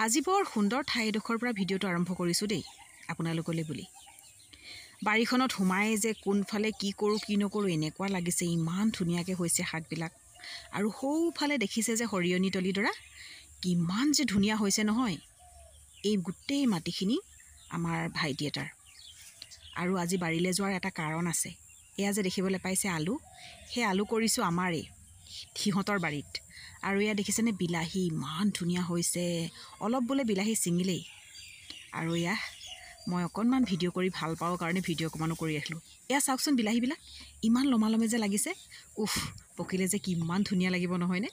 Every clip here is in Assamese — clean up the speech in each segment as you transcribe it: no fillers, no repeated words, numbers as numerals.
আজি বৰ সুন্দৰ ঠাইডোখৰ পৰা ভিডিঅ'টো আৰম্ভ কৰিছোঁ দেই আপোনালোকলৈ বুলি। বাৰীখনত সোমাই যে কোনফালে কি কৰোঁ কি নকৰোঁ এনেকুৱা লাগিছে। ইমান ধুনীয়াকৈ হৈছে শাকবিলাক, আৰু সৌফালে দেখিছে যে সৰিয়নি তলিডৰা কিমান যে ধুনীয়া হৈছে নহয়। এই গোটেই মাটিখিনি আমাৰ ভাইটি এটাৰ। আৰু আজি বাৰীলৈ যোৱাৰ এটা কাৰণ আছে। এয়া যে দেখিবলৈ পাইছে আলু, সেই আলু কৰিছোঁ আমাৰেই সিহঁতৰ বাৰীত। আৰু এয়া দেখিছেনে বিলাহী ইমান ধুনীয়া হৈছে। অলপ বোলে বিলাহী ছিঙিলেই। আৰু এয়া মই অকণমান ভিডিঅ' কৰি ভাল পাওঁ কাৰণে ভিডিঅ' অকণমানো কৰি ৰাখিলোঁ। এয়া চাওকচোন বিলাহীবিলাক ইমান লমালমে যে লাগিছে। উফ, পকিলে যে কিমান ধুনীয়া লাগিব নহয়নে?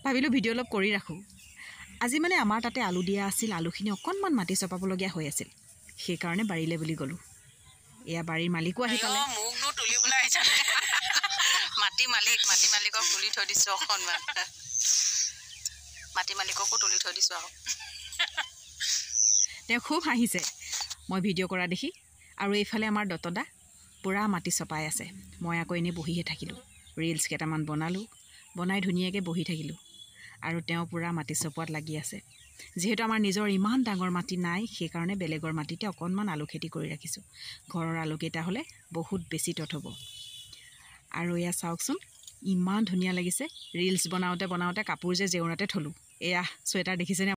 ভাবিলোঁ ভিডিঅ' অলপ কৰি ৰাখোঁ। আজি মানে আমাৰ তাতে আলু দিয়া আছিল, আলুখিনি অকণমান মাটি চপাবলগীয়া হৈ আছিল, সেইকাৰণে বাৰীলৈ বুলি গ'লোঁ। এয়া বাৰীৰ মালিকো আহি পালে। মোকনো তুলিবলৈ আহিছে মাটি মালিকক তুলি থৈ দিছোঁ অকণমান। মাটি মালিককো তুলি থৈ দিছোঁ আৰু তেওঁ খুব হাঁহিছে মই ভিডিঅ' কৰা দেখি। আৰু এইফালে আমাৰ দত্তদা পূৰা মাটি চপাই আছে। মই আকৌ এনেই বহিহে থাকিলোঁ, ৰিলছ কেইটামান বনাই ধুনীয়াকৈ বহি থাকিলোঁ। আৰু তেওঁ পূৰা মাটি চপোৱাত লাগি আছে। যিহেতু আমাৰ নিজৰ ইমান ডাঙৰ মাটি নাই, সেইকাৰণে বেলেগৰ মাটিতে অকণমান আলু খেতি কৰি ৰাখিছোঁ। ঘৰৰ আলুকেইটা হ'লে বহুত বেছি তত হ'ব। আৰু এয়া চাওকচোন ইমান ধুনীয়া লাগিছে। ৰিলছ বনাওঁতে কাপোৰ যে জেউৰাতে থলোঁ। এয়া চুৱেটাৰ দেখিছেনে?